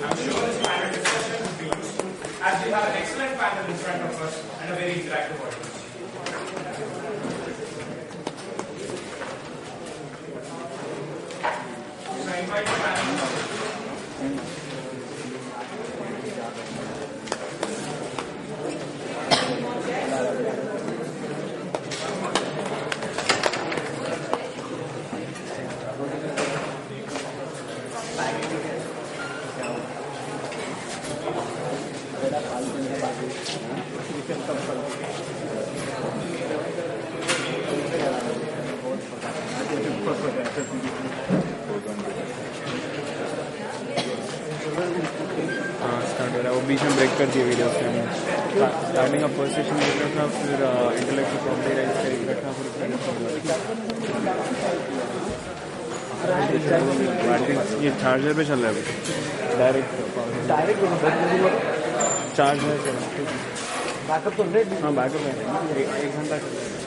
I'm sure this panel discussion will be useful as we have an excellent panel in front of us and a very interactive audience. So I invite the panel. वो बीच में break कर दिए video के अंदर starting of first session देख रहा था फिर इंटेलेक्चुअल प्रॉपर्टी राइट्स का एक रखा फिर ये चार्जर पे चल रहा है डायरेक्ट चार्ज है बैकअप तो हाँ बैकअप है एक घंटा चल रहा है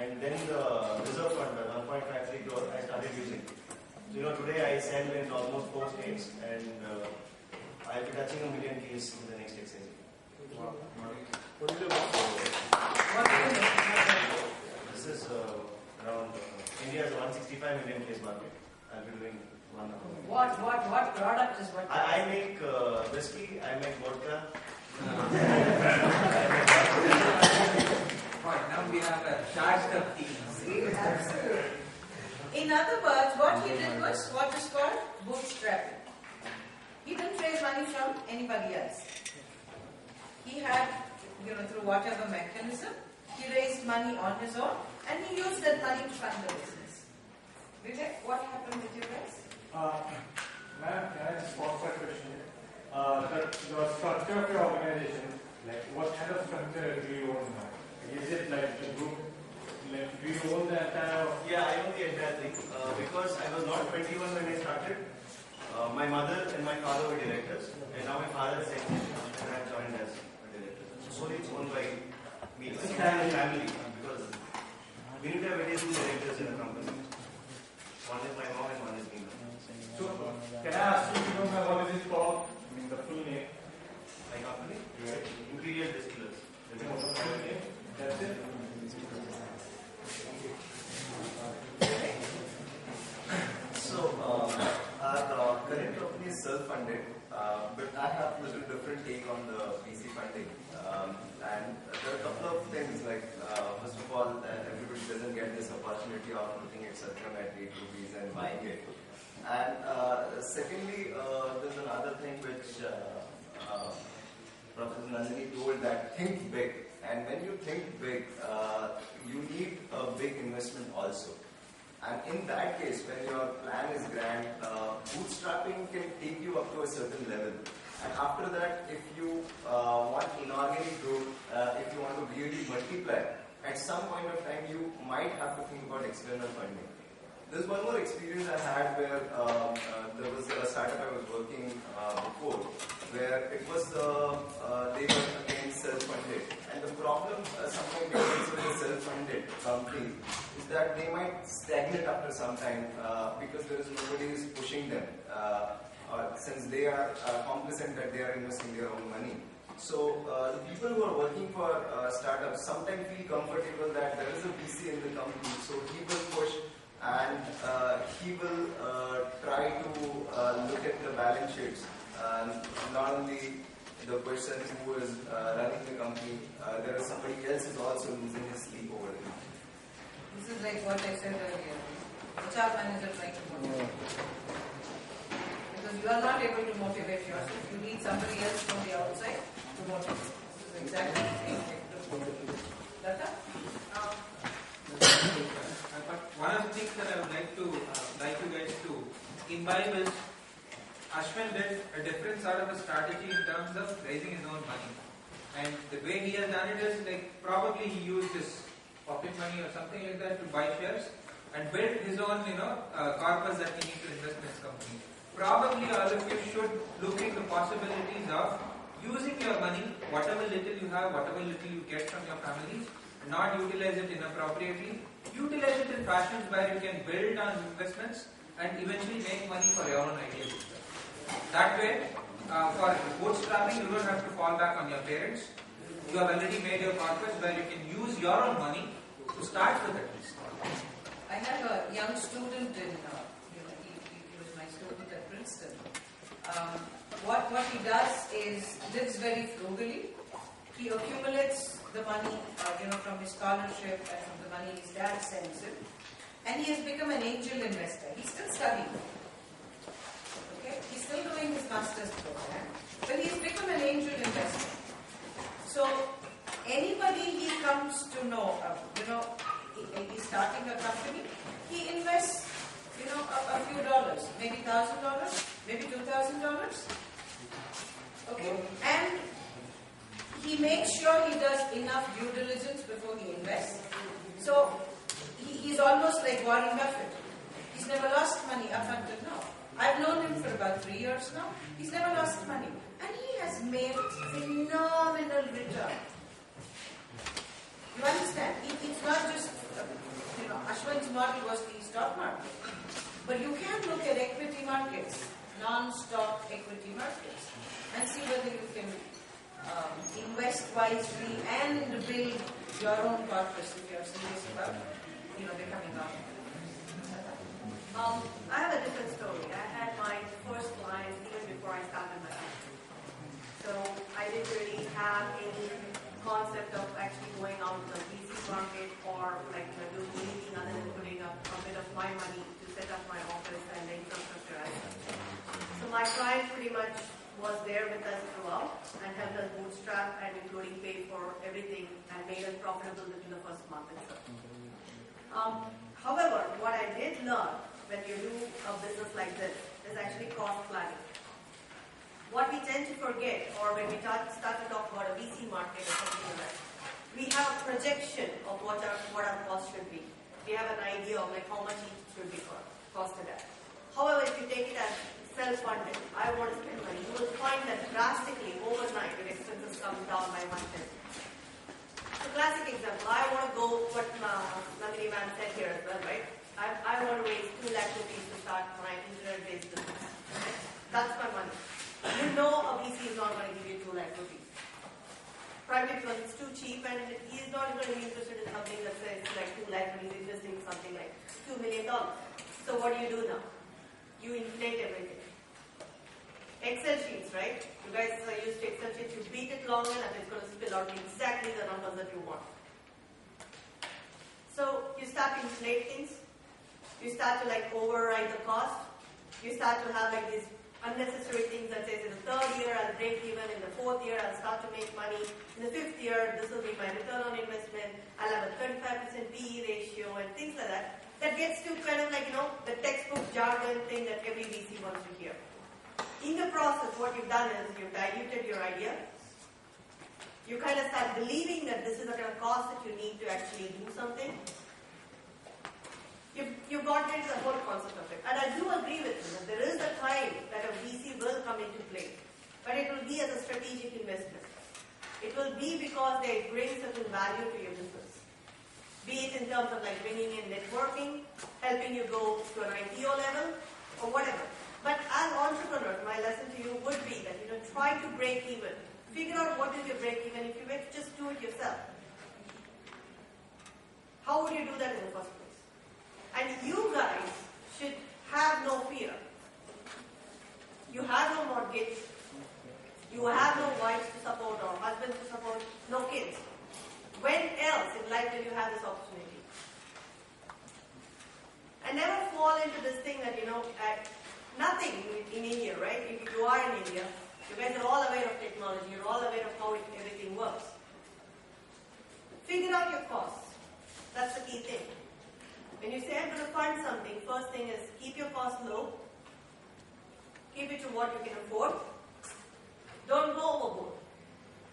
And then the reserve fund, the 1.53 crore, I started using. So, today I sell in almost 4 states. estimates, and I'll be touching 1 million case in the next exercise. Wow. What is your This is around India's 165 million case market. I'll be doing one. What product is what? I make whiskey, I make vodka. Fine, now we have a charged up team. See, absolutely. In other words, what he did was what is called bootstrapping. He didn't raise money from anybody else. He had, through whatever mechanism, he raised money on his own and he used that money to fund the business. Vivek, what happened with you guys? Ma'am, can I just pause that question? The structure of your organization, like what kind of structure do you own now? Is it like the group? Like, do you own the entire? Yeah, I own the entire thing. Because I was not 21 when I started. My mother and my father were directors, and now my father is executive, and I have joined as a director. So solely it's owned by me. It's a family, because we need to have at least 2 directors in a company. One is my mom and one is me. So, can I ask you, what is it called? I mean, the full name. My company? Imperial Distillers. That's it. So, our current company is self-funded, but I have a little different take on the VC funding. And there are a couple of things, like, first of all, everybody doesn't get this opportunity of looking at Satyam at 8 rupees and buying it. And secondly, there's another thing which Professor Nandini told, that think big. And when you think big, you need a big investment also. And in that case, when your plan is grand, bootstrapping can take you up to a certain level. And after that, if you want inorganic growth, if you want to really multiply, at some point of time, you might have to think about external funding. There's one more experience I had where there was a startup I was working before, where it was they were again self-funded. And the problem sometimes with self-funded companies is that they might stagnate after some time because there is nobody who is pushing them, since they are complicit that they are investing their own money. So the people who are working for startups sometimes feel comfortable that there is a VC in the company, so he will push and he will try to look at the balance sheets. Not only the person who is running the company, there is somebody else who is also losing his sleep over there. This is like what I said earlier. HR manager trying to motivate. Because you are not able to motivate yourself. You need somebody else from the outside to motivate. This is exactly the same thing. Lata? But one of the things that I would like you guys to imbibe is Ashwin did a different sort of a strategy in terms of raising his own money. And the way he has done it is like probably he used his pocket money or something like that to buy shares and build his own corpus that he needs to invest in his company. Probably all of you should look into possibilities of using your money, whatever little you have, whatever little you get from your families, not utilize it inappropriately. Utilize it in fashions where you can build on investments and eventually make money for your own ideas. That way, for bootstrapping, you don't have to fall back on your parents. You have already made your corpus where you can use your own money to start with at least. I have a young student in, he was my student at Princeton. What he does is lives very frugally. He accumulates the money, from his scholarship and from the money his dad sends him, and he has become an angel investor. He's still studying. Okay, he's still doing his master's program, but he's become an angel investor. So anybody he comes to know, he's starting a company, he invests, a few dollars, maybe $1,000, maybe $2,000. Okay, and he makes sure he does enough due diligence before he invests. So he's almost like Warren Buffett. He's never lost money up until now. I've known him for about 3 years now. He's never lost money. And he has made phenomenal return. You understand? It's not just, Ashwin's model was the stock market. But you can look at equity markets. non-stock equity markets and see whether you can invest wisely and build your own corpus if you are serious about becoming out. I have a different story. I had my first client even before I started my company. So I didn't really have any concept of actually going out to the VC market or doing anything other than putting up a bit of my money to set up my office and the infrastructure as such. So my client pretty much was there with us throughout and helped us bootstrap and including pay for everything and made us profitable within the first month itself. However, what I did learn when you do a business like this is actually cost planning. What we tend to forget, or when we start to talk about a VC market or something like that, we have a projection of what our cost should be. We have an idea of how much each should be costed at. However, if you take it as self-funded, I want to spend money, you will find that drastically overnight your expenses come down by 1/10. A classic example, I want to go what Nandini ma'am said here as well, right? I want to raise 2 lakh rupees to start my internet-based business. Right? That's my money. You know a VC is not going to give you 2 lakh rupees. Primarily because it's too cheap and he is not going to be interested in something that says 2 lakh and he's interested in something like $2 million. So what do? Now? You inflate everything. Excel sheets, right? You guys are used to Excel sheets. You beat it long enough, it's going to spill out exactly the numbers that you want. So you start to inflate things. You start to override the cost. You start to have these unnecessary things that says in the 3rd year I'll break even, in the 4th year I'll start to make money, in the 5th year this will be my return on investment, I'll have a 35% PE ratio and things like that. That gets to kind of the textbook jargon thing that every VC wants to hear. In the process, what you've done is you've diluted your idea. You kind of start believing that this is the kind of cost that you need to actually do something. You've got into the whole concept of it. And I do agree with you that there is a time that a VC will come into play. But it will be as a strategic investment. It will be because they bring certain value to your business. Be it in terms of bringing in networking, helping you go to an IPO level, or whatever. But as entrepreneurs, my lesson to you would be that try to break even. Figure out what is your break even if you were to just do it yourself. How would you do that in the first place? And you guys should have no fear. You have no mortgage. You have no wives to support or husbands to support, no kids. When else in life will you have this opportunity? And never fall into this thing that, nothing in India, right? If you are in India, you guys are all aware of technology, you're all aware of how everything works. Figure out your costs. That's the key thing. When you say I'm going to fund something, first thing is keep your costs low. Keep it to what you can afford. Don't go overboard.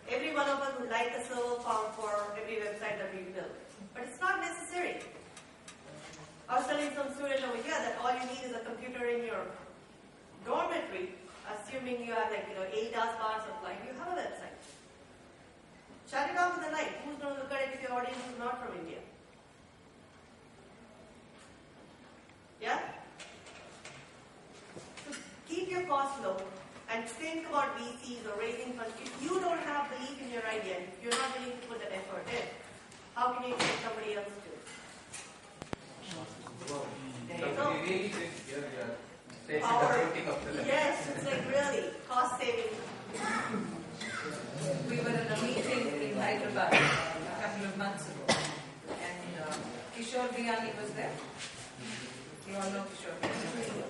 Every one of us would like a server farm for every website that we build. But it's not necessary. I was telling some student over here that all you need is a computer in your dormitory, assuming you have 8 hours power supply, you have a website. Shut it off in the night. Who's going to look at it if your audience is not from India? Yeah? So keep your costs low and think about VCs or raising funds. If you don't have belief in your idea, if you're not willing to put that effort in, how can you expect somebody else to? There you go. Really think here we are. Yes, it's really cost saving. We were in a meeting in Hyderabad a couple of months ago, and Kishore Biyani was there. You all know Kishore Biyani.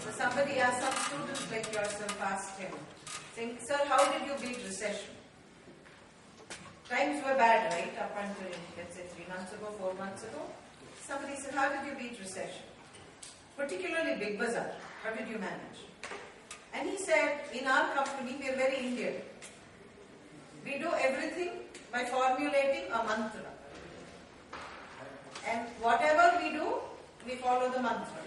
So somebody asked, some students like yourself asked him, saying, "Sir, how did you beat recession?" Times were bad, right? Up until, let's say, 3 months ago, 4 months ago. Somebody said, "How did you beat recession? Particularly Big Bazaar. How did you manage?" And he said, "In our company, we are very Indian. We do everything by formulating a mantra. And whatever we do, we follow the mantra.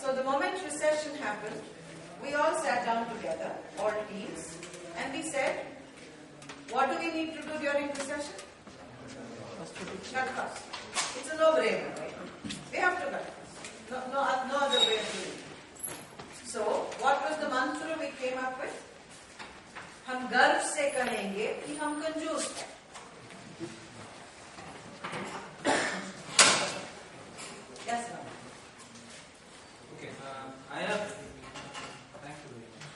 So the moment recession happened, we all sat down together, all teams, and we said, what do we need to do during recession? Cut costs. It's a no-brainer, right? We have to cut costs. No other way of doing it. up with? हम गर्व से कहेंगे कि हम कंजूस हैं. Yes, ma'am. Okay, I have. Thank you very much.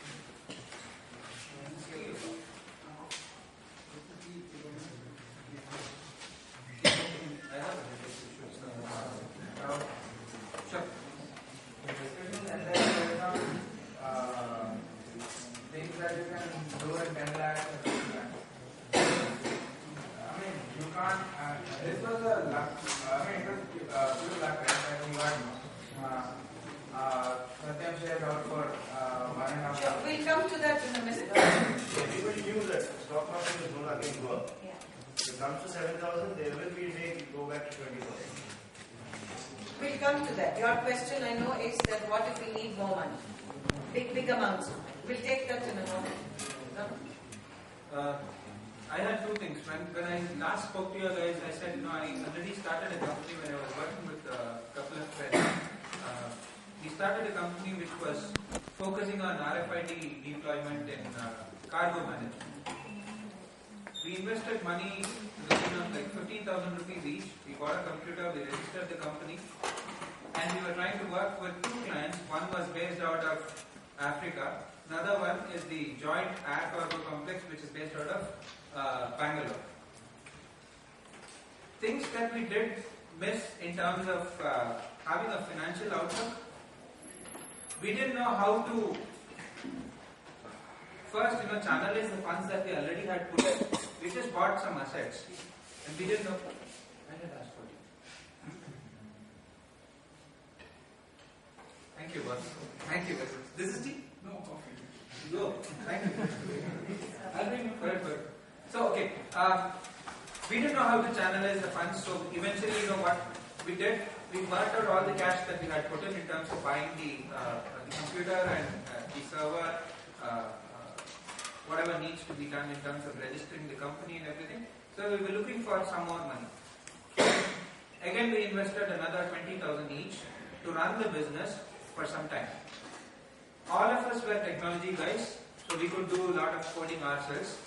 I have a sure. Things that you can do at 10 lakhs or 50 lakhs. I mean, you can't. This was a lakh. I mean, it was few lakh, right? I think Satyam shared out for 1.5 Sure, lakh. we'll come to that in a minute. Everybody knew that stock market is not going to go up. Yeah. If it comes to 7,000, there will be a day it go back to 20,000. We'll come to that. Your question, I know, is that what if we need more money? Big amounts. We'll take that in a moment. No? I had two things. When I last spoke to you guys, I said, I already started a company when I was working with a couple of friends. We started a company which was focusing on RFID deployment in cargo management. We invested money to the tune of like 15,000 rupees each. We bought a computer, we registered the company, and we were trying to work with two clients. One was based out of Africa. Another one is the Joint Air Cargo Complex, which is based out of Bangalore. Things that we did miss in terms of having a financial outlook. We didn't know how to first, channelize the funds that we already had put in. We just bought some assets, and we didn't know. I didn't ask for you. Thank you, boss. Thank you. This is tea? No coffee. Go. Thank you. I'll bring you. Good. So, okay. We didn't know how to channelize the funds, so eventually, what we did? We burnt out all the cash that we had put in terms of buying the computer and the server, whatever needs to be done in terms of registering the company and everything. So we were looking for some more money. Again, we invested another 20,000 each to run the business for some time. All of us were technology guys, so we could do a lot of coding ourselves.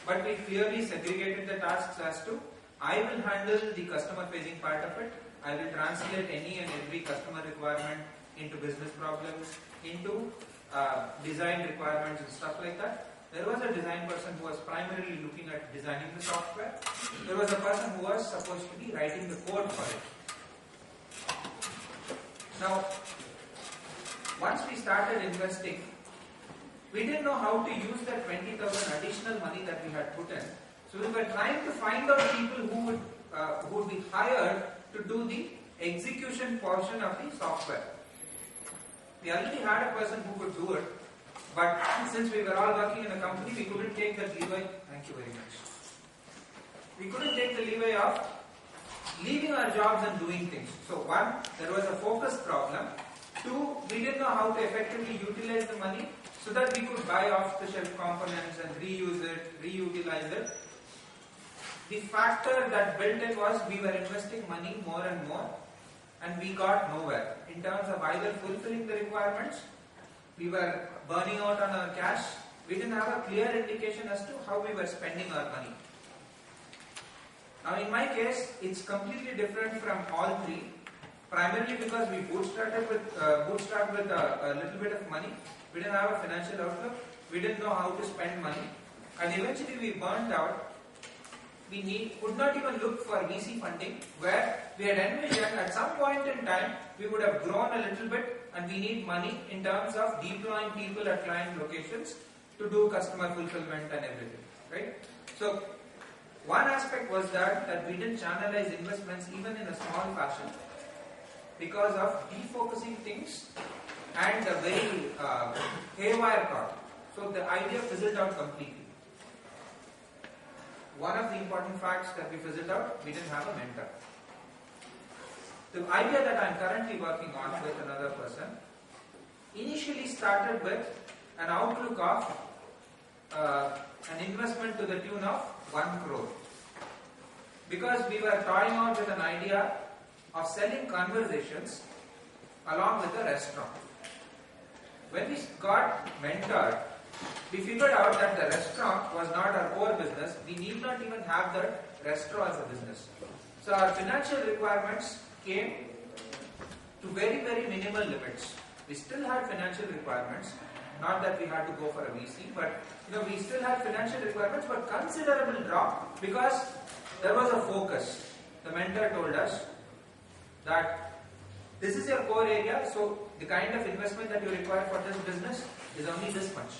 But we clearly segregated the tasks as to, I will handle the customer-facing part of it. I will translate any and every customer requirement into business problems, into design requirements and stuff like that. There was a design person who was primarily looking at designing the software. There was a person who was supposed to be writing the code for it. Now, once we started investing, we didn't know how to use that 20,000 additional money that we had put in. So we were trying to find out people who would be hired to do the execution portion of the software. We already had a person who could do it, but since we were all working in a company, we couldn't take the leeway. Thank you very much. We couldn't take the leeway of leaving our jobs and doing things. So one, there was a focus problem. Two, we didn't know how to effectively utilize the money so that we could buy off-the-shelf components and reuse it, reutilize it. The factor that built in was we were investing money more and more, and we got nowhere in terms of either fulfilling the requirements. We were burning out on our cash. We didn't have a clear indication as to how we were spending our money. Now in my case, it's completely different from all three, primarily because we bootstrapped with a little bit of money. We didn't have a financial outlook. We didn't know how to spend money, and eventually we burned out. We could not even look for VC funding, where we had envisioned at some point in time we would have grown a little bit and we need money in terms of deploying people at client locations to do customer fulfillment and everything, right? So one aspect was that we didn't channelize investments even in a small fashion because of defocusing things and a very haywire thought. So the idea fizzled out completely. One of the important facts that we fizzled out, we didn't have a mentor. The idea that I'm currently working on with another person initially started with an outlook of an investment to the tune of 1 crore. Because we were toying out with an idea of selling conversations along with a restaurant. When we got mentored, we figured out that the restaurant was not our core business. We need not even have the restaurant as a business. So our financial requirements came to very, very minimal limits. We still had financial requirements, not that we had to go for a VC, but we still had financial requirements, but considerable drop because there was a focus. The mentor told us that this is your core area, so the kind of investment that you require for this business is only this much.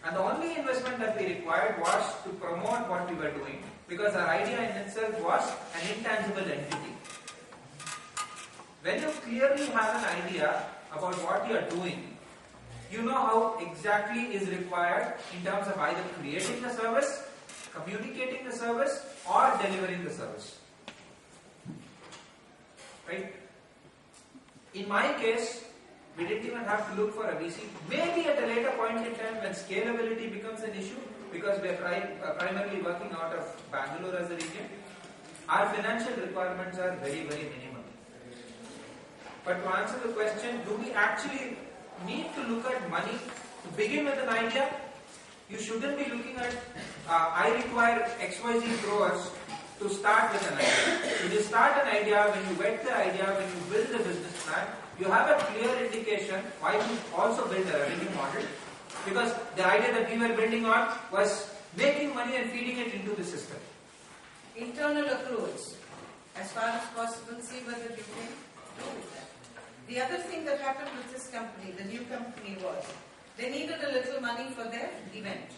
And the only investment that we required was to promote what we were doing, because our idea in itself was an intangible entity. When you clearly have an idea about what you are doing, you know how exactly is required in terms of either creating the service, communicating the service, or delivering the service. Right? In my case, we didn't even have to look for a VC. Maybe at a later point in time when scalability becomes an issue, because we are primarily working out of Bangalore as a region, our financial requirements are very, very minimal. But to answer the question, do we actually need to look at money to begin with an idea? You shouldn't be looking at, I require XYZ crores to start with an idea. When you start an idea, when you vet the idea, when you build the business plan, you have a clear indication why you also build a revenue model. Because the idea that we were building on was making money and feeding it into the system. Internal accruals, as far as possible, see whether you can do with that. The other thing that happened with this company, the new company, was they needed a little money for their event,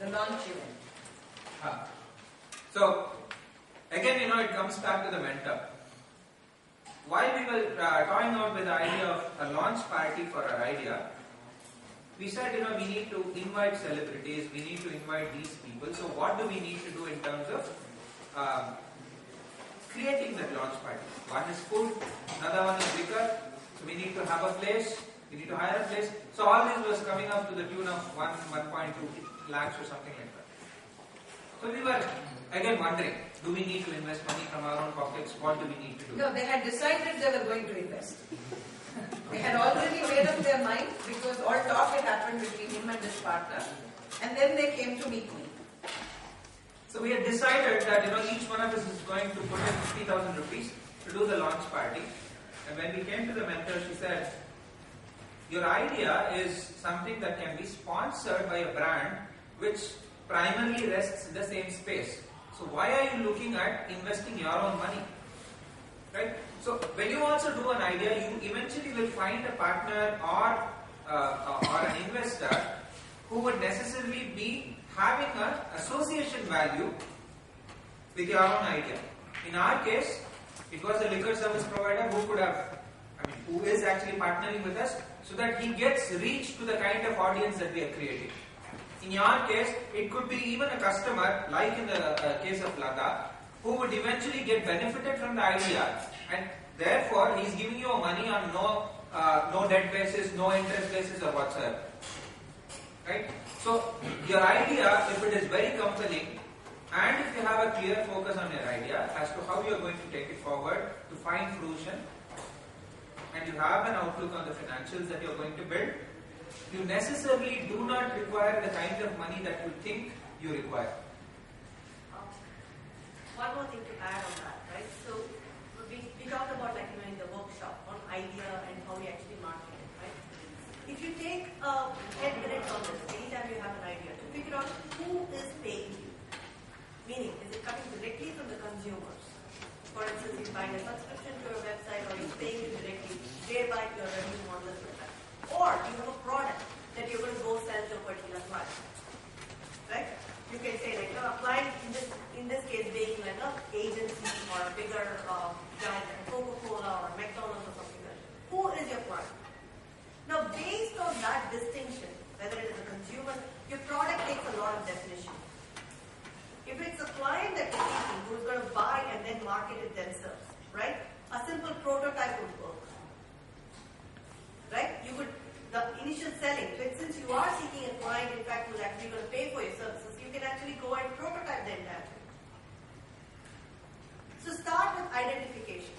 the launch event. So, again, it comes back to the mentor. While we were toying out with the idea of a launch party for our idea, we said, we need to invite celebrities, we need to invite these people. So what do we need to do in terms of creating that launch party? One is food, another one is liquor. So we need to have a place, we need to hire a place. So all this was coming up to the tune of 1.2 lakhs or something like that. So we were again wondering, do we need to invest money from our own pockets? What do we need to do? No, they had decided they were going to invest. They had already made up their mind because all talk had happened between him and his partner, and then they came to meet me. So we had decided that each one of us is going to put in 50,000 rupees to do the launch party. And when we came to the mentor, she said, your idea is something that can be sponsored by a brand which primarily rests in the same space. So why are you looking at investing your own money? Right? So when you also do an idea, you eventually will find a partner or an investor who would necessarily be having an association value with your own idea. In our case, it was a liquor service provider who is actually partnering with us so that he gets reach to the kind of audience that we are creating. In your case, it could be even a customer, like in the case of Lata, who would eventually get benefited from the idea, and therefore he is giving you money on no debt basis, no interest basis or whatsoever. Right? So your idea, if it is very compelling, and if you have a clear focus on your idea as to how you are going to take it forward to find fruition, and you have an outlook on the financials that you are going to build, you necessarily do not require the kind of money that you think you require. One more thing to add on that, right? So we talked about in the workshop on idea and how we actually market it, right? If you take 10 minutes on this, anytime you have an idea, to figure out who is paying you. Meaning, is it coming directly from the consumers? For instance, you're buying a subscription to your website, or you're paying it directly, thereby your revenue model is like that. Or you have a product that you're going to go sell to a particular client. Right? You can say a client in this case being like an agency or a bigger giant like Coca-Cola or McDonald's or something like that. Who is your client? Now, based on that distinction, whether it is a consumer, your product takes a lot of definition. If it's a client that you're seeking who's going to buy and then market it themselves, right? A simple prototype would work. Right? The initial selling, since you are seeking a client, in fact, who's actually going to pay for your services, you can actually go and prototype the entire thing. So start with identification.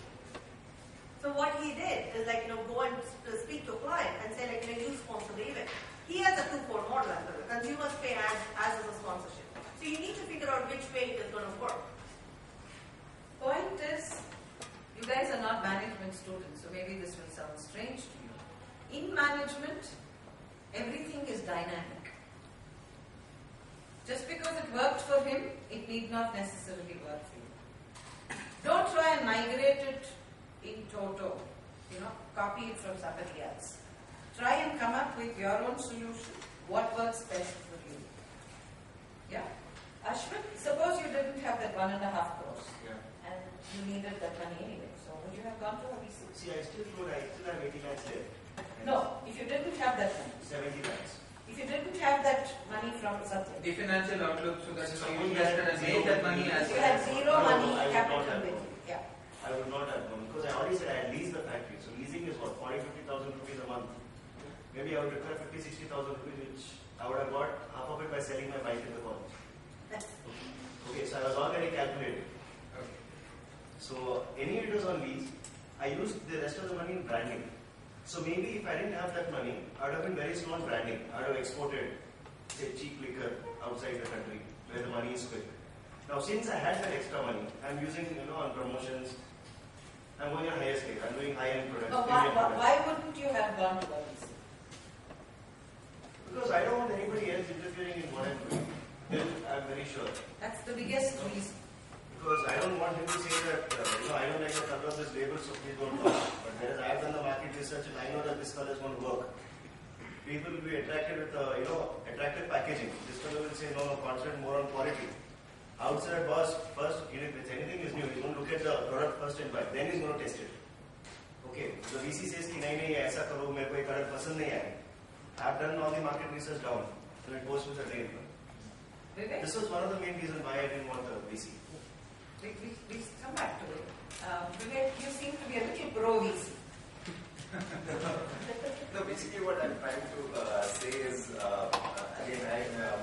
So what he did is go and speak to a client and say you sponsor the event. He has a 240 student, so maybe this will sound strange to you. In management, everything is dynamic. Just because it worked for him, it need not necessarily work for you. Don't try and migrate it in toto, copy it from somebody else. Try and come up with your own solution, what works best for you. Yeah? Ashwin, suppose you didn't have that 1.5 crores and you needed that money anyway, so would you have gone to a VC? See, I still have 80 lakhs left. No, if you didn't have that money. 70 lakhs. If you didn't have that money from something. The financial outlook, so that's why you invested and made that money as If you had zero money, I would not capital have with gone. you. Yeah. I would not have gone because I already said I had leased the factory. So leasing is what, 40,000-50,000 rupees a month. Maybe I would require 50,000-60,000 rupees, which I would have got half of it by selling my bike in the college. Okay, so I was already calculated. Okay. So any it was on lease, I used the rest of the money in branding. So maybe if I didn't have that money, I would have been very slow on branding. I would have exported, say, cheap liquor outside the country where the money is quick. Now, since I had that extra money, I'm using, on promotions. I'm going on higher scale. I'm doing high-end products. But premium products. why wouldn't you have gone to a VC? Because I don't want anybody else interfering in what I'm doing. Then I'm very sure. That's the biggest reason. Because I don't want him to say that, I don't like the color of this label, so please don't buy. But whereas I have done the market research and I know that this color is going to work. People will be attracted with, attractive packaging. This fellow will say, no, concentrate more on quality. Outside boss, first, if anything is new, he's going to look at the product first and buy. Then he's going to test it. Okay, the VC says, nahi, aisa karo, mere ko ye color pasand nahi aaye. I've done all the market research down. So it goes with the drain. Vivek? This was one of the main reasons why I didn't want the VC. We come back to it. Vivek, you seem to be a little pro-VC. No, basically what I'm trying to say is, again, I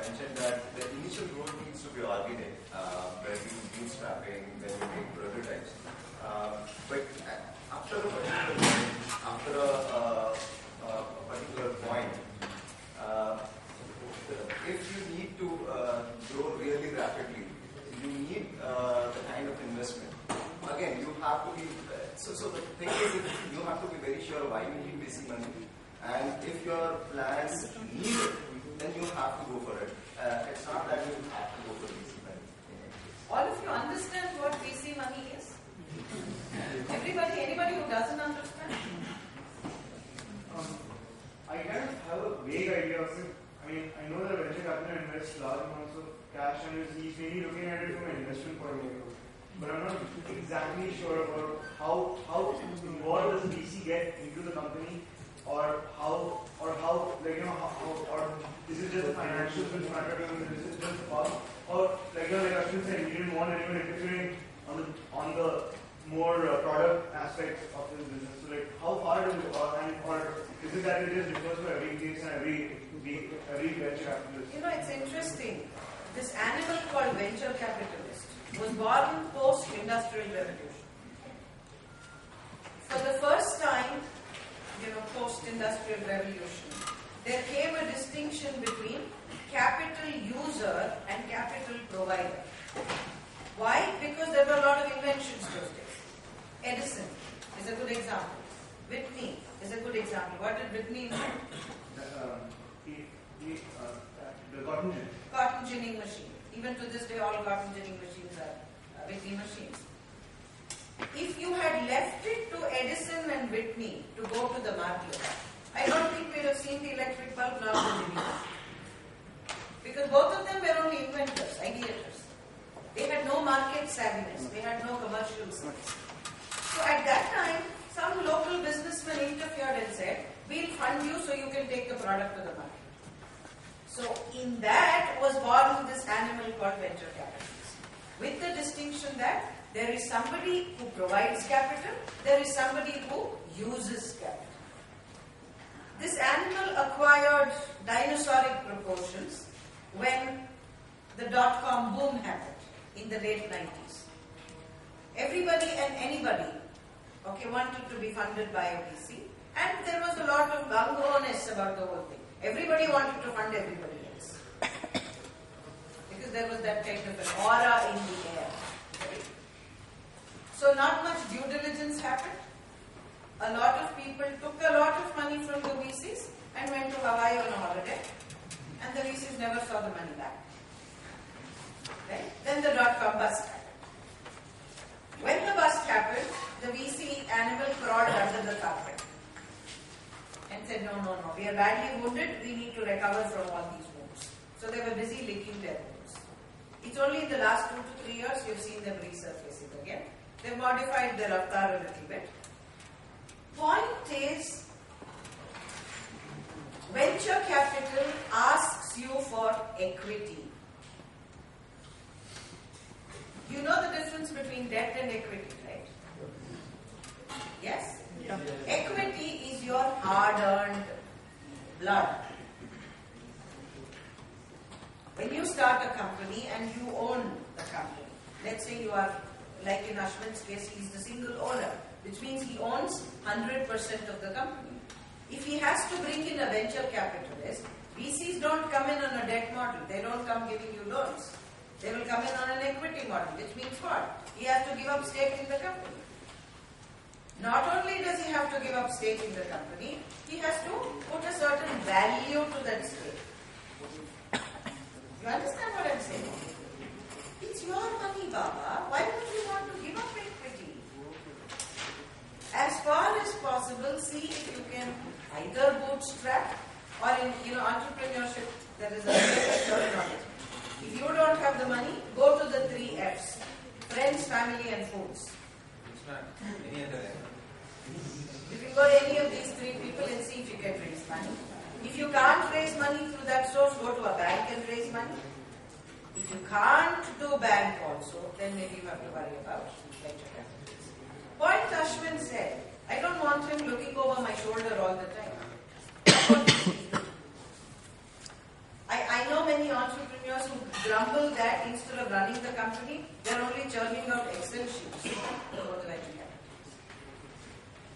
mentioned that the initial growth needs to be organic, where you do bootstrapping, when you make prototypes. But after a particular point, if you need to grow really rapidly, you need the kind of investment. Again, you have to be, so the thing is, you have to be very sure why you need VC money. And if your plans need it, then you have to go for it. It's not that you have to go for VC money in any case. All of you understand what VC money is? Anybody who doesn't understand? I kind of have a vague idea of it. I mean, I know that venture capital invests large amounts of cash and he's really looking at it from an investment point of view. But I'm not exactly sure about how involved does VC get into the company, or is it just the financials which matter to him, is it just the cost, or like Ashwin said, he didn't want anyone interfering on the more product aspects of his business. So like, how far does it go, or is it that it just differs for every case and every venture capitalist? It's interesting. This animal called venture capitalist was born post-industrial revolution. For the first time, post-industrial revolution, there came a distinction between capital user and capital provider. Why? Because there were a lot of inventions those days. Edison is a good example. Whitney is a good example. What did Whitney invent? The cotton gin. Cotton ginning machine. Even to this day, all cotton ginning machines are Whitney machines. If you had left it to Edison and Whitney to go to the market, I don't think we'd have seen the electric bulb nor the ginning machine. Because both of them were only inventors, ideators. They had no market savviness. They had no commercial sense. So at that time, some local businessman interfered and said, we'll fund you so you can take the product to the market. So in that was born this animal called venture capitalism. With the distinction that there is somebody who provides capital, there is somebody who uses capital. This animal acquired dinosauric proportions when the dot-com boom happened in the late 90s. Everybody and anybody wanted to be funded by a VC, and there was a lot of gung-ho-ness about the whole thing. Everybody wanted to fund everybody else. Because there was that kind of an aura in the air. Right? So not much due diligence happened. a lot of people took a lot of money from the VCs and went to Hawaii on a holiday, and the VCs never saw the money back. Right? Then the dot-com bust happened. When the bust happened, the VC animal crawled under the carpet and said, no, we are badly wounded, we need to recover from all these wounds. So they were busy licking their wounds. It's only in the last 2 to 3 years you've seen them resurfacing again. They've modified their avatar a little bit. Point is, venture capital asks you for equity. You know the difference between debt and equity, right? Yes? Yeah. Equity is your hard-earned blood. When you start a company and you own the company, let's say you are, like in Ashwin's case, he's the single owner, which means he owns 100% of the company. If he has to bring in a venture capitalist, VCs don't come in on a debt model. They don't come giving you loans. They will come in on an equity model, which means what? He has to give up stake in the company. Not only does he have to give up stake in the company, he has to put a certain value to that stake. You understand what I'm saying? It's your money, Baba. Why would you want to give up equity? As far as possible, see if you can either bootstrap or in entrepreneurship, there is a terminology. If you don't have the money, go to the 3 Fs. Friends, family and fools. It's not any other way. If you go to any of these 3 people and see if you can raise money. If you can't raise money through that source, go to a bank and raise money. If you can't do bank also, then maybe you have to worry about venture capitalists. Point Ashwin said, I don't want him looking over my shoulder all the time. I know many entrepreneurs who grumble that instead of running the company, they're only churning out Excel sheets for the venture capitalists.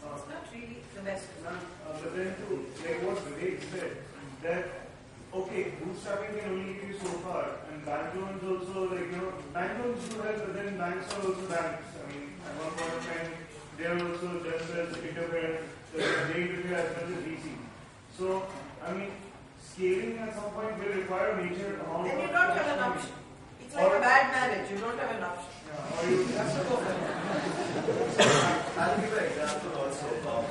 It's not really the best. But then to like what Vivek said, that okay, bootstrapping can only give you so far, and bank loans also, bank loans do help, but then banks are also banks. I mean, at one point of time, they are also themselves interfering, they interfere as well as VC. So, I mean, scaling at some point will require a major amount Then of... you don't have an option. It's like a bad marriage, you don't have an option. Yeah, or you have to go for it. I'll give an example also of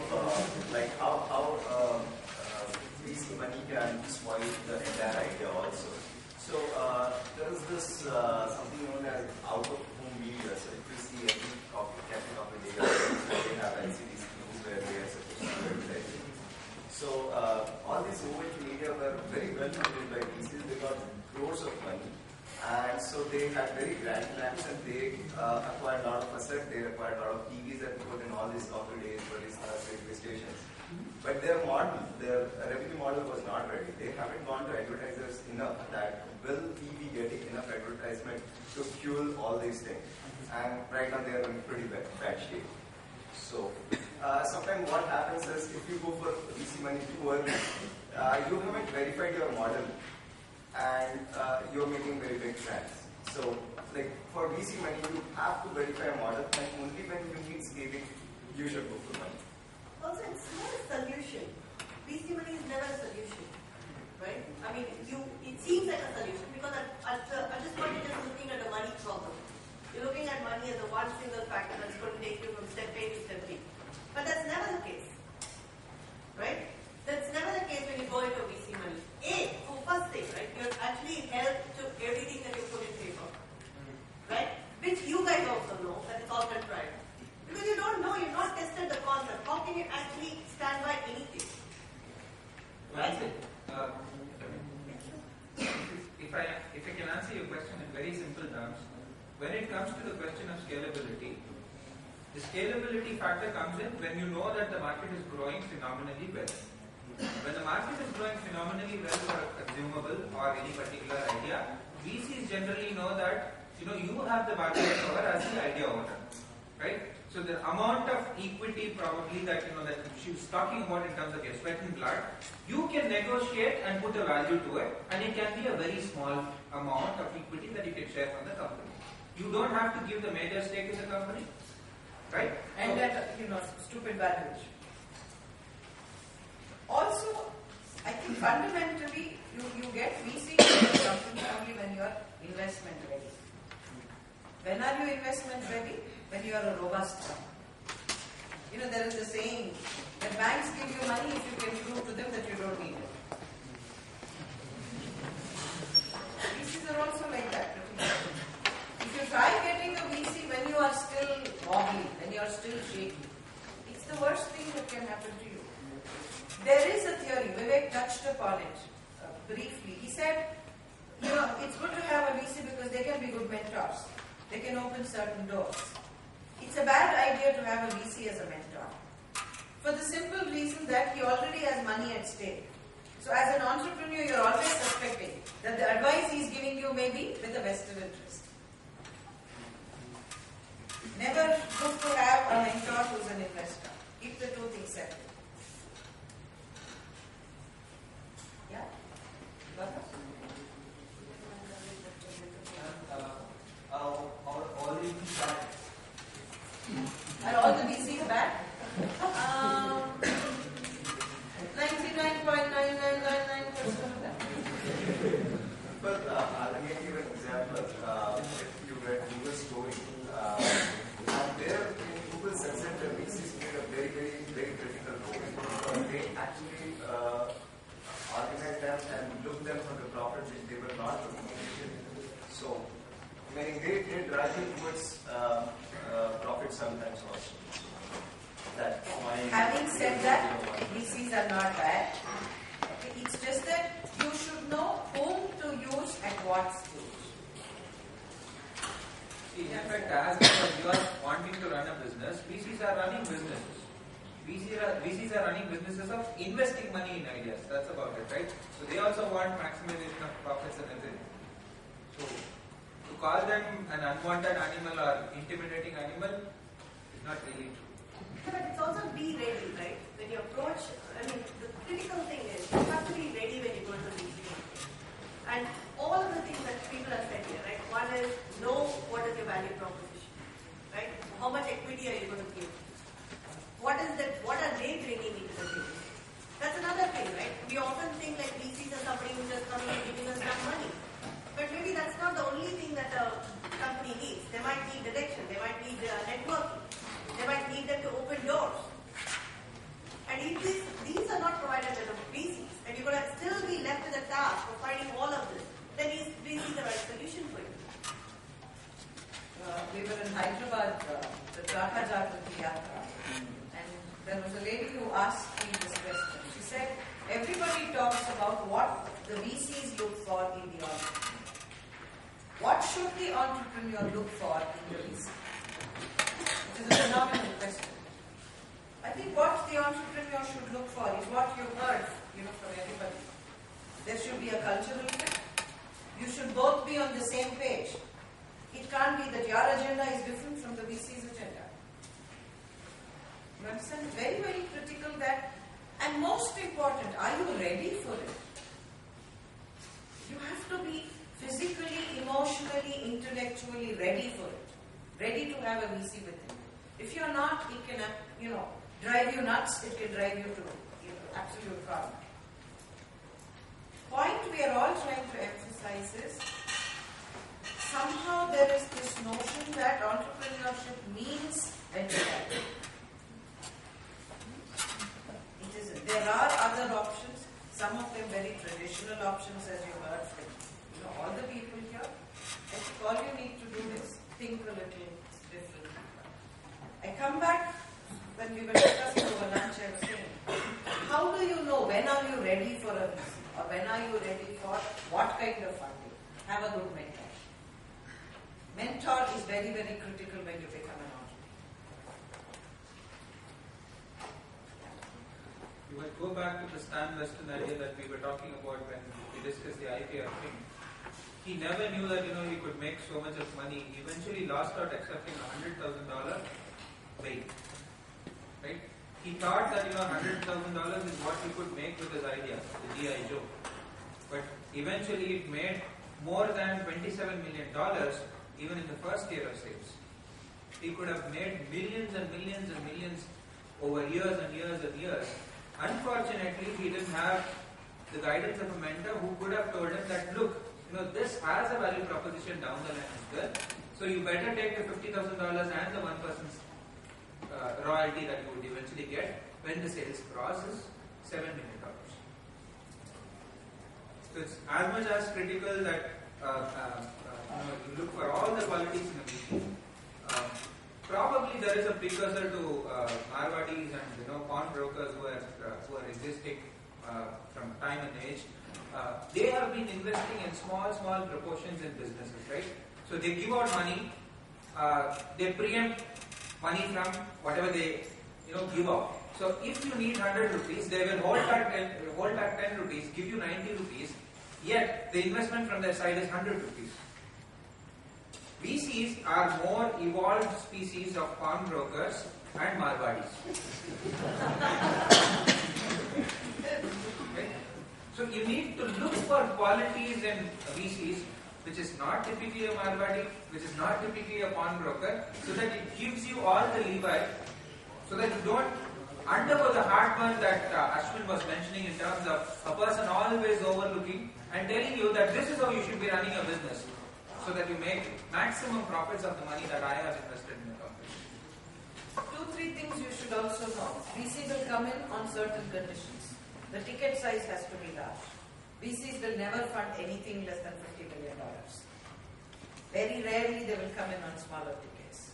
like how VC money can spoil the entire idea also. So there is this something known as out-of-home media. So if you see every cafe coffee day, they have LCD screens where they are supposed to advertise. So all these OH media were very well funded by VCs. They got crores of money. And so they had very grand plans and they acquired a lot of assets. They acquired a lot of TVs that put in all these coffee days, railway stations. But their revenue model was not ready. They haven't gone to advertisers enough that will we be getting enough advertisement to fuel all these things. And right now they are in pretty bad shape. So sometimes what happens is if you go for VC money too early, you haven't verified your model and you're making very big trends. So like for VC money, you have to verify a model and only when you need scaling, you should go for money. Also, it's not a solution. VC money is never a solution, right? I mean, it seems like a solution because at this point you're just looking at a money problem. You're looking at money as the one single factor that's going to take you from step A to step B. But that's never the case, right? That's never the case when you go into VC money. First thing, right? You're actually held to everything that you put in paper, right? Which you guys also know that it's all contrived. Because you don't know, you've not tested the concept. How can you actually stand by anything? Right? If I can answer your question in very simple terms, when it comes to the question of scalability, the scalability factor comes in when you know that the market is growing phenomenally well. When the market is growing phenomenally well for a consumable or any particular idea, VCs generally know that you have the market power as the idea owner, right? So the amount of equity probably that that she was talking about in terms of your sweat and blood, you can negotiate and put a value to it, and it can be a very small amount of equity that you can share from the company. You don't have to give the major stake in the company, right? And that stupid valuation. Also, I think fundamentally, you get VC in your company only when you are investment ready. When are you investment ready? When you are a robust company. There is a saying that banks give you money if you can prove to them that you don't need it. VCs are also like that. If you try getting a VC when you are still wobbly, when you are still shaky, it's the worst thing that can happen to you. There is a theory, Vivek touched upon it briefly. He said, it's good to have a VC because they can be good mentors. They can open certain doors. It's a bad idea to have a VC as a mentor. For the simple reason that he already has money at stake. So as an entrepreneur, you're always suspecting that the advice he's giving you may be with a vested interest. Never good to have a mentor who's an investor. Keep the two things separate. Yeah? All the bad. Are all the VCs bad? 99.9999% of them. But I'll give you an example. If you read Google's story, and there in Google success, the VCs played a very, very, very critical role. They actually organized them and looked them for the profit which they were not looking at. So, meaning they drive you towards profit sometimes also. Having said that, VCs are not bad. It's just that you should know whom to use at what stage. In fact, as you are wanting to run a business, VCs are running businesses. VCs are running businesses of investing money in ideas. That's about it, right? So they also want maximization of profits and everything. So to call them an unwanted animal or intimidating animal is not really true. But it's also be ready, right? When you approach, the critical thing is you have to be ready when you go to VC. And all of the things that people have said here, right? One is know what is your value proposition, right? How much equity are you going to give? What are they bringing into the table? That's another thing, right? We often think like VCs are somebody who's just coming and giving us some money. But maybe that's not the only thing that a company needs. They might need direction, they might need networking. They might need them to open doors. And if these are not provided by the VCs, and you're going to still be left with the task of finding all of this, then is VC the right solution for you? We were in Hyderabad, the Tata Jagrati Yatra, and there was a lady who asked me this question. She said, everybody talks about what the VCs look for in the entrepreneur. What should the entrepreneur look for in the VC? Which is a phenomenal question. I think what the entrepreneur should look for is what you heard, from everybody. There should be a cultural fit. You should both be on the same page. It can't be that your agenda is different from the VC's agenda. You understand? Very, very critical that, and most important, are you ready for it? You have to be physically, emotionally, intellectually ready for it. Ready to have a VC with you. If you're not, it can, drive you nuts. It can drive you to, absolute problem. Point we are all trying to emphasize is, somehow there is this notion that entrepreneurship means venture capital. It isn't. There are other options, some of them very traditional options, as you heard from all the people here. I think all you need to do is think a little different. I come back, when we were discussing over lunch, I was saying, how do you know when are you ready for a VC? Or when are you ready for what kind of funding? Have a good mentor. Mentor is very, very critical when you become an entrepreneur. You might go back to the Stan Weston idea that we were talking about when we discussed the IPO thing. He never knew that he could make so much of money. He eventually lost out accepting $100,000 bail. Right? He thought that $100,000 is what he could make with his idea, the G.I. Joe. But eventually it made more than $27 million even in the first year of sales. He could have made millions and millions and millions over years and years and years Unfortunately, he didn't have the guidance of a mentor who could have told him that, look, this has a value proposition down the line as well. So you better take the $50,000 and the 1% royalty that you would eventually get when the sales crosses $7 million. So it's as much as critical that you look for all the qualities in a VC. Probably there is a precursor to Marwadis and pawnbrokers who are existing from time and age. They have been investing in small proportions in businesses, right? So they give out money, they preempt money from whatever they give out. So if you need 100 rupees, they will hold back 10 rupees, give you 90 rupees, yet the investment from their side is 100 rupees. VCs are more evolved species of pawnbrokers and Marwadis. Right? So you need to look for qualities in VCs which is not typically a Marwadi, which is not typically a pawnbroker, so that it gives you all the leeway, so that you don't undergo the heartburn that Ashwin was mentioning in terms of a person always overlooking and telling you that this is how you should be running a business, so that you make maximum profits of the money that I have invested in the company. 2-3 things you should also know. VC will come in on certain conditions. The ticket size has to be large. VCs will never fund anything less than $50 million. Very rarely they will come in on smaller tickets.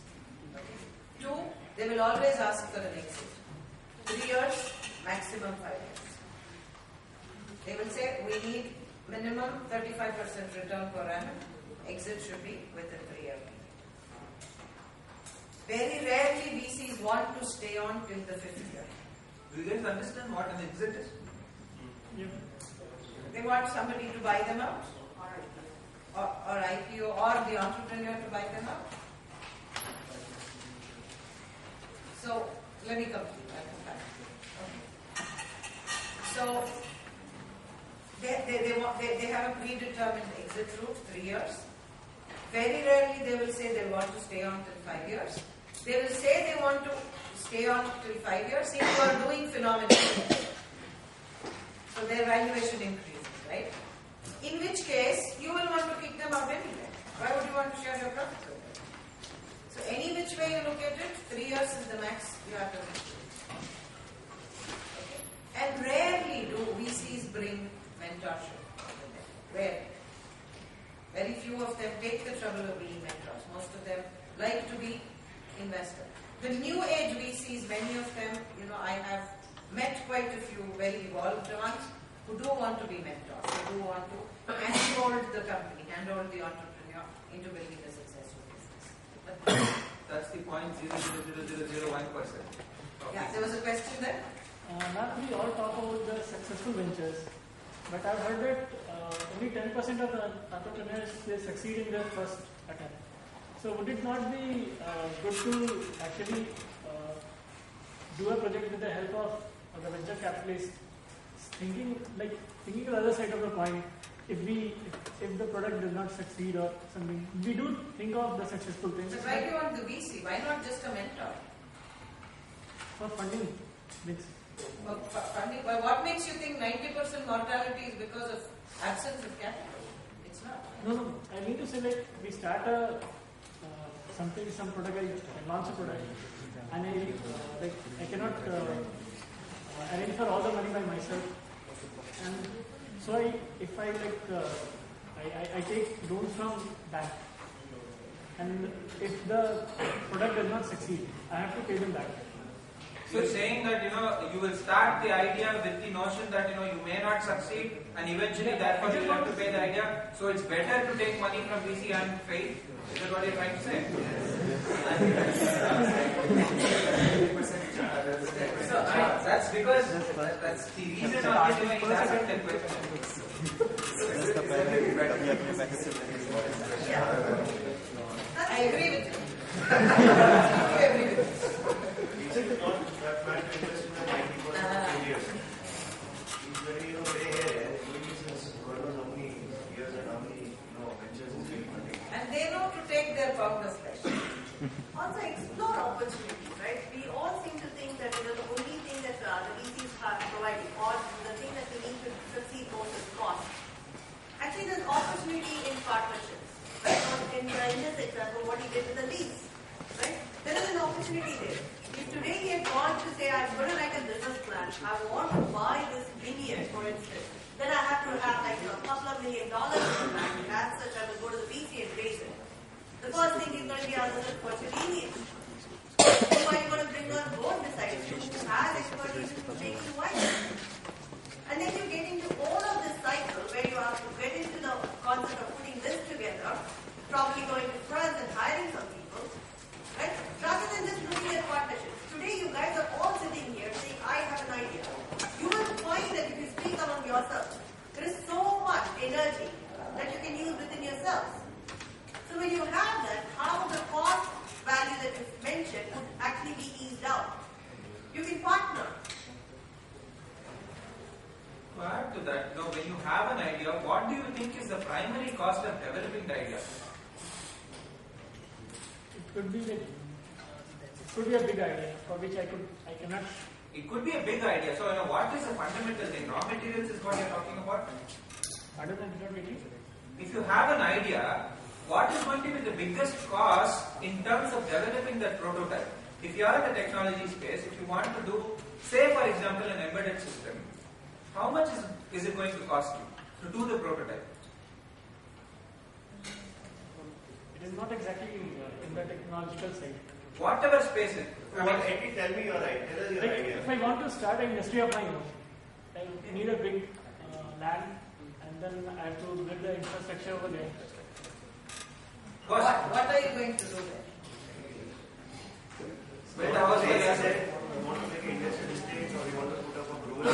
Okay. 2, they will always ask for an exit. 3 years, maximum 5 years. They will say we need minimum 35% return per annum. Exit should be within 3 years. Very rarely VCs want to stay on till the 5th year. Do you guys understand what an exit is? Yeah. They want somebody to buy them out, or IPO, or the entrepreneur to buy them out. So, let me complete. I'll come back. Okay. So, they have a predetermined exit route, 3 years. Very rarely they will say they want to stay on till 5 years. They will say they want to stay on till 5 years if you are doing phenomenally. So their valuation increases, right? In which case, you will want to kick them out anyway. Why would you want to share your profits with them? So any which way you look at it, 3 years is the max you have to reach. Okay? And rarely do VCs bring mentorship with them. Rarely. Very few of them take the trouble of being mentors. Most of them like to be investors. The new age VCs, many of them, I have met quite a few very evolved ones who do want to be mentors, who do want to handhold the company, handhold the entrepreneur into building a successful business. But That's the 0.00001%. yeah, there was a question there. Ma'am, we all talk about the successful ventures, but I've heard that only 10% of the entrepreneurs they succeed in their first attempt. So would it not be good to actually do a project with the help of the venture capitalists, thinking the other side of the coin? If the product does not succeed or something, we do think of the successful things. But why do you want the VC? Why not just a mentor? For funding. Funding. Well, what makes you think 90% mortality is because of absence of capital? It's not. No. I mean to say we start some product, I launch a product, and I cannot arrange for all the money by myself, and so I take loans from bank, and if the product does not succeed, I have to pay them back. So you're saying that you will start the idea with the notion that you may not succeed, and eventually therefore you will have to pay the idea. So it's better to take money from VC and fail. Is that what you're trying to say? So that's because that's the reason of this doing is asking that question. I agree with you. I agree with you. And they know to take their pound of flesh. Also explore opportunities, right? We all seem to think that the only thing that the VCs provide $250 million in the bank, and as such I will go to the VC and raise it. The first thing is going to be other than what's your lenient. Who are you going to bring on board besides you who has expertise in making wine? And then you get into all of this cycle where you have to get into the concept of putting this together, probably going to France and hiring some people, right? Rather than just looking at partnerships. Today you guys are all sitting here saying, I have an idea. You will find that if you speak among yourselves, there is so much energy that you can use within yourselves. So when you have that, how the cost value that you mentioned would actually be eased out. You can partner. To add to that, when you have an idea, what do you think is the primary cost of developing the idea? It could be a big idea for which I cannot. It could be a big idea. So, what is the fundamental thing? Raw materials is what you're talking about. I don't know really. If you have an idea, what is going to be the biggest cost in terms of developing that prototype? If you are in the technology space, if you want to do, say for example, an embedded system, how much is it going to cost you to do the prototype? It is not exactly in the technological side. Whatever space it. Tell me your idea. Tell us your idea. If I want to start an industry of my own, I need a big land, and then I have to build the infrastructure over there. What are you going to do there? When I was said, you want to make an industrial estate or you want to put up a brewery?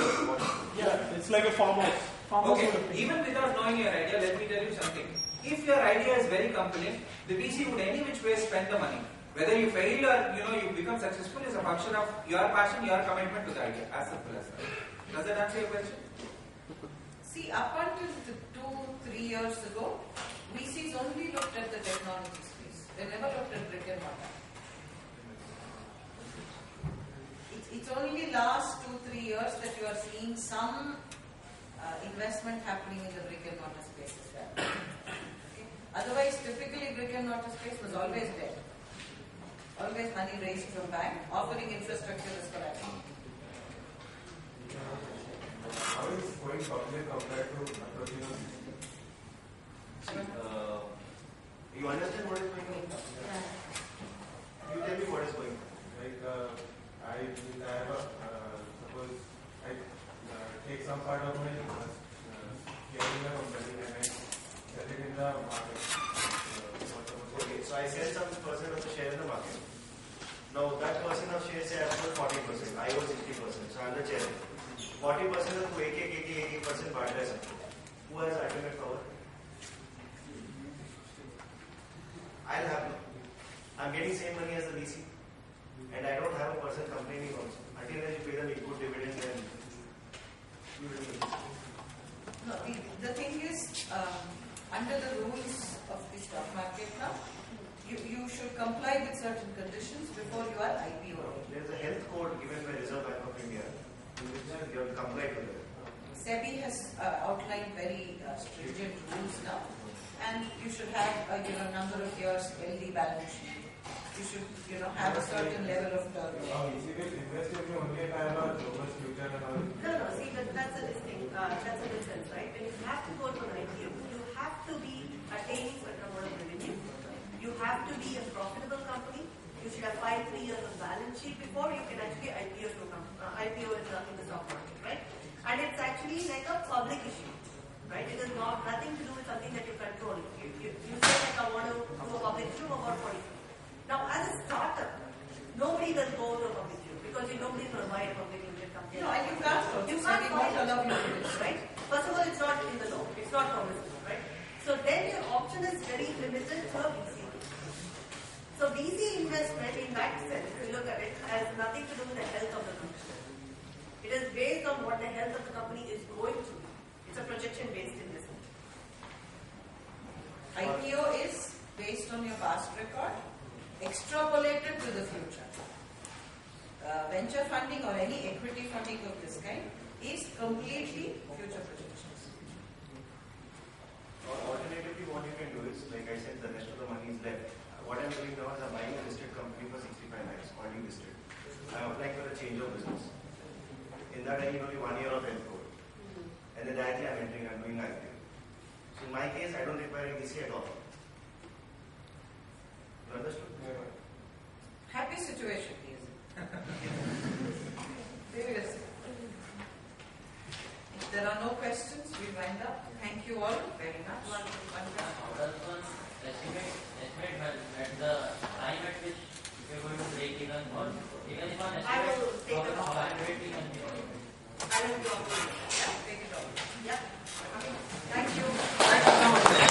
Yeah, It's like a farmhouse. Okay, even without knowing your idea, let me tell you something. If your idea is very compelling, the VC would any which way spend the money. Whether you fail or you become successful is a function of your passion, your commitment to the idea. As simple as that. Does that answer your question? See, up until 2-3 years ago, VCs only looked at the technology space. They never looked at brick and mortar. It's only last 2-3 years that you are seeing some investment happening in the brick and mortar space as well. Okay. Otherwise, typically brick and mortar space was always there. Always money raised from bank, offering infrastructure as collateral. How is going public compared to entrepreneurs? You understand what is going on? You tell me what is going on. Like, I have suppose I take some part of my share in the company and I sell it in the market. Okay, so I sell some percent of the share in the market. Now that percent of share say I have 40%, I own 60%, so I am the chairman. 40% of 80% बांट रहे सबको. Who has ultimate power? I'll have no. I'm getting same money as the VC, and I don't have a person complaining also. Until then you pay them equal dividend and you will do. No, the thing is, under the rules of the stock market now, you should comply with certain conditions before you are IPO. There is a health code given by Reserve Bank of India, in which you have to comply to that. SEBI has outlined very stringent rules now, and you should have a number of years healthy balance sheet. You should have a certain level of turnover. Easy will invest if you only have a robust future and all. No, see, that's a distinct, that's a difference, right? When you have to go to an IPO, you have to be attaining certain amount of revenue. You have to be a profitable company. You should have 5-3 years of balance sheet before you can actually IPO in the stock market, right? And it's actually like a public issue, right? It is nothing to do with something that you control. You say like I want to do a public issue about 40. Now, as a startup, nobody will go to a public issue because nobody's going to buy a public limited company. No, and you can't. You can't buy it, allow you to do this, right? First of all, it's not in the law. It's not permissible, right? So then your option is very limited to a VC. So VC investment in that sense, if you look at it, has nothing to do with the health of the company. It is based on what the health of the company is going to be. It's a projection-based investment. IPO is based on your past record, extrapolated to the future. Venture funding or any equity funding of this kind is completely future projections. Or alternatively, what you can do is, like I said, the rest of the money is left. What I'm doing now is I'm buying a listed company for 65 lakhs, already listed. I'm applying for a change of business. In that, I need only 1 year of health code. And then directly I'm doing IPO. in my case, I don't require a VC at all. You understood? Happy situation, he is. Seriously. If there are no questions, we wind up. Thank you all very much. Estimate at the time at which you are going to break even, or even if one I will take it off. estimate I will drop it. Yeah, take it off. Yeah. Thank you. Thank you so much.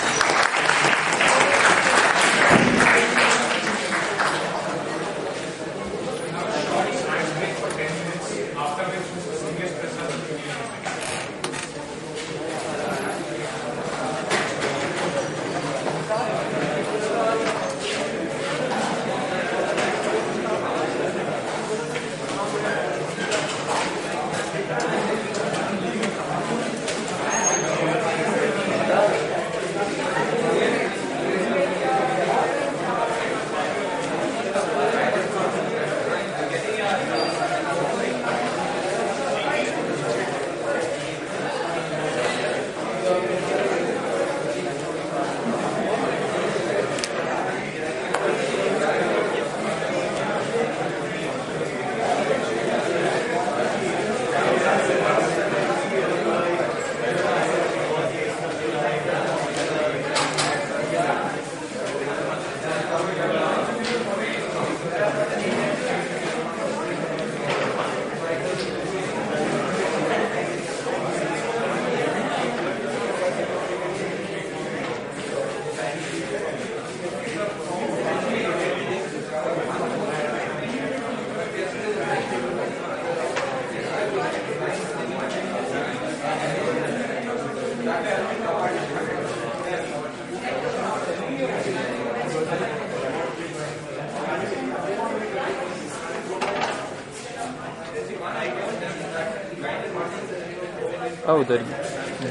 उधर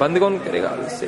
बंद कौन करेगा इससे